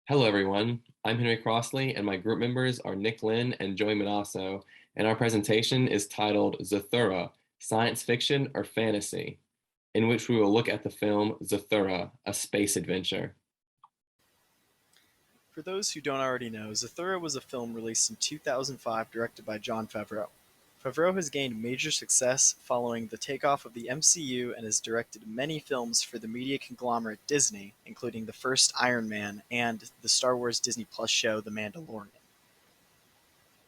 Hello, everyone. I'm Henry Crossley, and my group members are Nick Lynn and Joey Manasso, and our presentation is titled Zathura, Science Fiction or Fantasy, in which we will look at the film Zathura, a Space Adventure. For those who don't already know, Zathura was a film released in 2005 directed by Jon Favreau. Favreau has gained major success following the takeoff of the MCU and has directed many films for the media conglomerate Disney, including the first Iron Man and the Star Wars Disney Plus show The Mandalorian.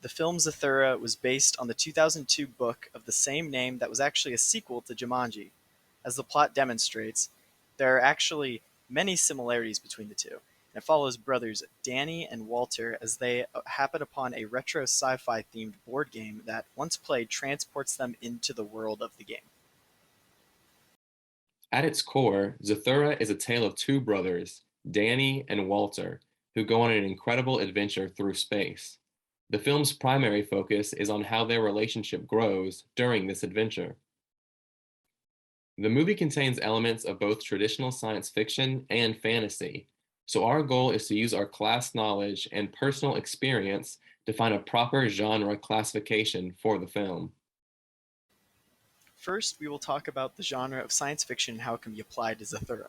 The film Zathura was based on the 2002 book of the same name that was actually a sequel to Jumanji. As the plot demonstrates, there are actually many similarities between the two. It follows brothers Danny and Walter as they happen upon a retro sci-fi themed board game that, once played, transports them into the world of the game. At its core, Zathura is a tale of two brothers, Danny and Walter, who go on an incredible adventure through space. The film's primary focus is on how their relationship grows during this adventure. The movie contains elements of both traditional science fiction and fantasy, so our goal is to use our class knowledge and personal experience to find a proper genre classification for the film. First, we will talk about the genre of science fiction and how it can be applied to Zathura.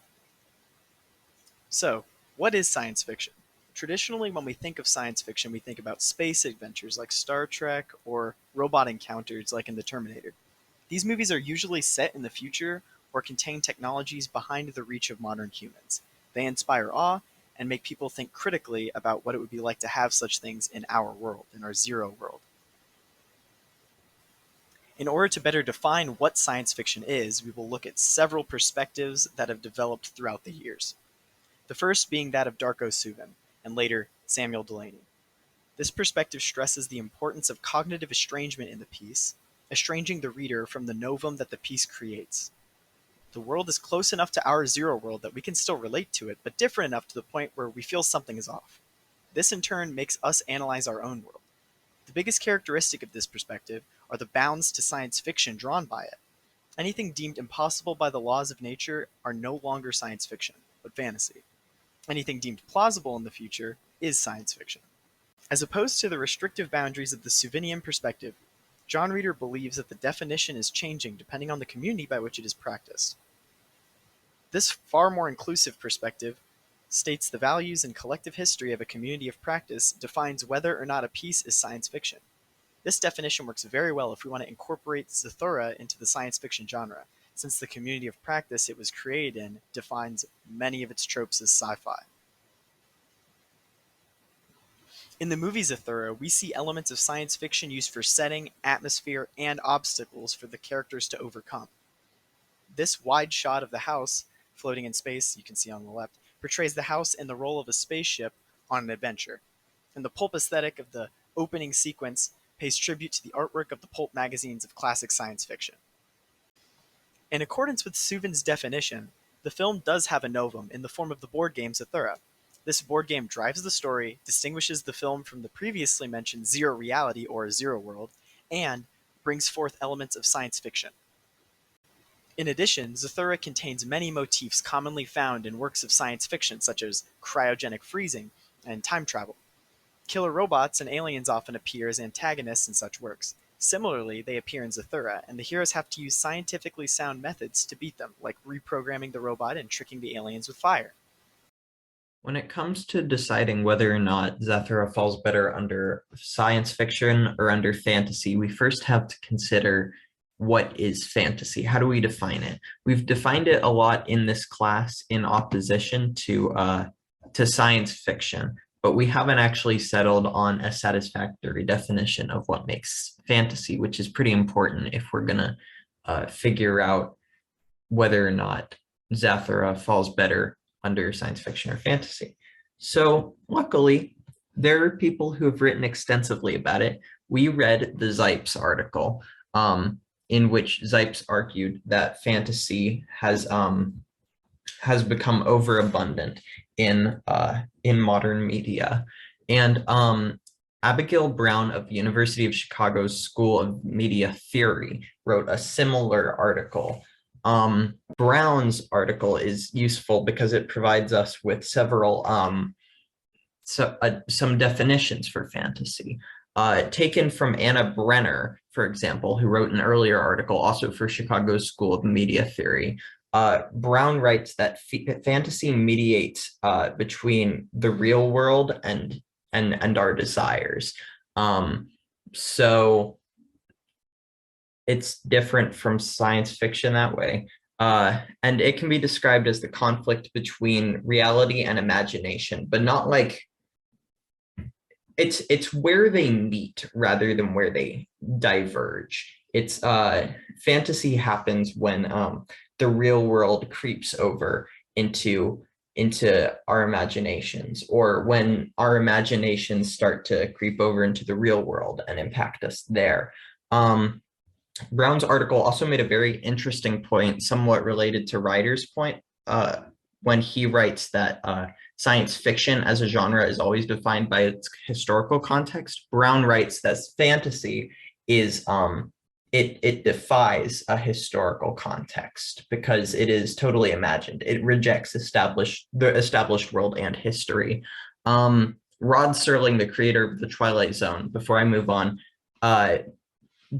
So, what is science fiction? Traditionally, when we think of science fiction, we think about space adventures like Star Trek or robot encounters like in The Terminator. These movies are usually set in the future or contain technologies behind the reach of modern humans. They inspire awe and make people think critically about what it would be like to have such things in our world, in our zero world. In order to better define what science fiction is, we will look at several perspectives that have developed throughout the years. The first being that of Darko Suvin, and later Samuel Delany. This perspective stresses the importance of cognitive estrangement in the piece, estranging the reader from the novum that the piece creates. The world is close enough to our zero world that we can still relate to it, but different enough to the point where we feel something is off. This in turn makes us analyze our own world. The biggest characteristic of this perspective are the bounds to science fiction drawn by it. Anything deemed impossible by the laws of nature are no longer science fiction, but fantasy. Anything deemed plausible in the future is science fiction. As opposed to the restrictive boundaries of the Suvinian perspective, John Reader believes that the definition is changing depending on the community by which it is practiced. This far more inclusive perspective states the values and collective history of a community of practice defines whether or not a piece is science fiction. This definition works very well if we want to incorporate Zathura into the science fiction genre, since the community of practice it was created in defines many of its tropes as sci-fi. In the movie Zathura, we see elements of science fiction used for setting, atmosphere, and obstacles for the characters to overcome. This wide shot of the house, floating in space, you can see on the left, portrays the house in the role of a spaceship on an adventure. And the pulp aesthetic of the opening sequence pays tribute to the artwork of the pulp magazines of classic science fiction. In accordance with Suvin's definition, the film does have a novum in the form of the board game Zathura. This board game drives the story, distinguishes the film from the previously mentioned zero reality or zero world, and brings forth elements of science fiction. In addition, Zathura contains many motifs commonly found in works of science fiction such as cryogenic freezing and time travel. Killer robots and aliens often appear as antagonists in such works. Similarly, they appear in Zathura, and the heroes have to use scientifically sound methods to beat them, like reprogramming the robot and tricking the aliens with fire. When it comes to deciding whether or not Zathura falls better under science fiction or under fantasy, we first have to consider what is fantasy. How do we define it? We've defined it a lot in this class in opposition to science fiction, but we haven't actually settled on a satisfactory definition of what makes fantasy, which is pretty important if we're going to figure out whether or not Zathura falls better under science fiction or fantasy. So luckily, there are people who have written extensively about it. We read the Zipes article, in which Zipes argued that fantasy has become overabundant in modern media. And Abigail Brown of the University of Chicago's School of Media Theory wrote a similar article. Brown's article is useful because it provides us with several some definitions for fantasy. Taken from Anna Brenner, for example, who wrote an earlier article also for Chicago School of Media Theory. Brown writes that fantasy mediates between the real world and our desires. So it's different from science fiction that way. And it can be described as the conflict between reality and imagination, but not like it's where they meet rather than where they diverge. It's fantasy happens when the real world creeps over into our imaginations, or when our imaginations start to creep over into the real world and impact us there. Brown's article also made a very interesting point, somewhat related to Ryder's point, when he writes that science fiction as a genre is always defined by its historical context. Brown writes that fantasy is it defies a historical context because it is totally imagined. It rejects the established world and history. Rod Serling, the creator of the Twilight Zone, before I move on,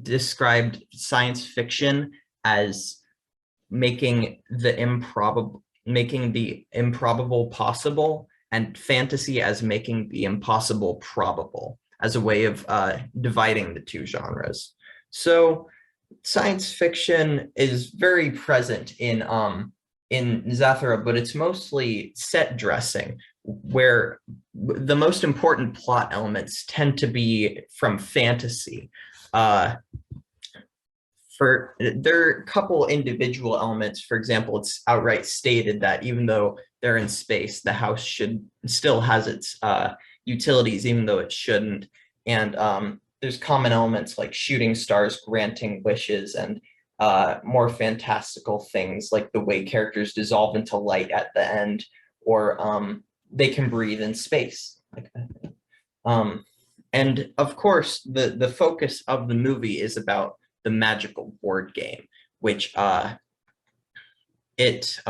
described science fiction as making the improbable possible, and fantasy as making the impossible probable, as a way of dividing the two genres. So science fiction is very present in Zathura, but it's mostly set dressing, where the most important plot elements tend to be from fantasy. There are a couple individual elements. For example, it's outright stated that even though they're in space, the house still has its utilities, even though it shouldn't. And there's common elements like shooting stars granting wishes, and more fantastical things like the way characters dissolve into light at the end, or they can breathe in space. And of course, the focus of the movie is about the magical board game, which it's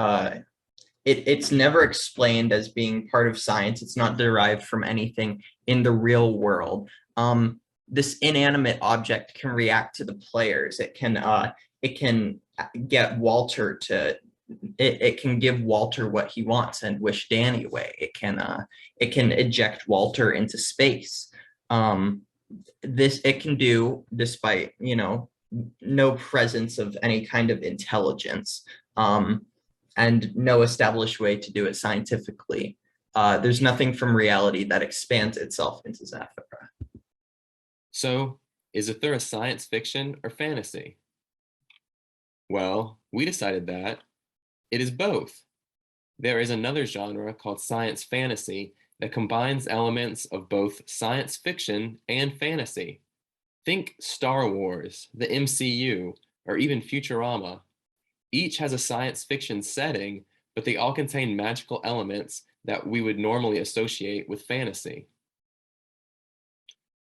never explained as being part of science. It's not derived from anything in the real world. This inanimate object can react to the players. It can get Walter to. It can give Walter what he wants and wish Danny away. It can eject Walter into space. This it can do despite no presence of any kind of intelligence, and no established way to do it scientifically. There's nothing from reality that expands itself into Zathura. So, is Zathura science fiction or fantasy? Well, we decided that it is both. There is another genre called science fantasy that combines elements of both science fiction and fantasy. Think Star Wars, the MCU, or even Futurama. Each has a science fiction setting, but they all contain magical elements that we would normally associate with fantasy.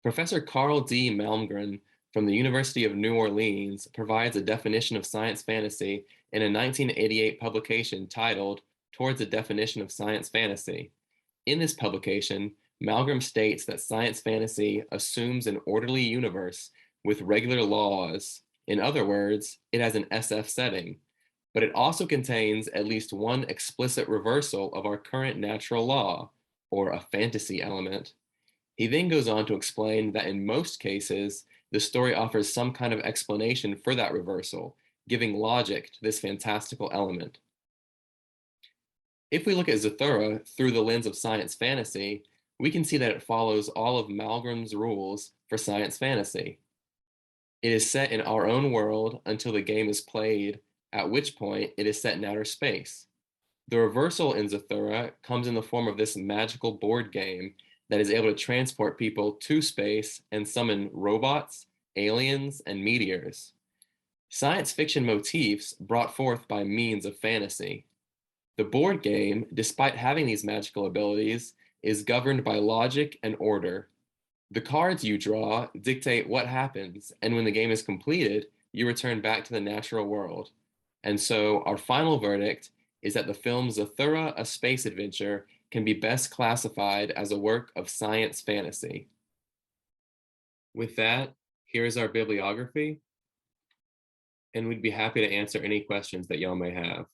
Professor Carl D. Malmgren from the University of New Orleans provides a definition of science fantasy in a 1988 publication titled Towards a Definition of Science Fantasy. In this publication, Malmgren states that science fantasy assumes an orderly universe with regular laws. In other words, it has an SF setting, but it also contains at least one explicit reversal of our current natural law, or a fantasy element. He then goes on to explain that in most cases, the story offers some kind of explanation for that reversal, giving logic to this fantastical element. If we look at Zathura through the lens of science fantasy, we can see that it follows all of Malmgren's rules for science fantasy. It is set in our own world until the game is played, at which point it is set in outer space. The reversal in Zathura comes in the form of this magical board game that is able to transport people to space and summon robots, aliens, and meteors. Science fiction motifs brought forth by means of fantasy. The board game, despite having these magical abilities, is governed by logic and order. The cards you draw dictate what happens, and when the game is completed, you return back to the natural world. And so our final verdict is that the film Zathura: A Space Adventure can be best classified as a work of science fantasy. With that, here is our bibliography, and we'd be happy to answer any questions that y'all may have.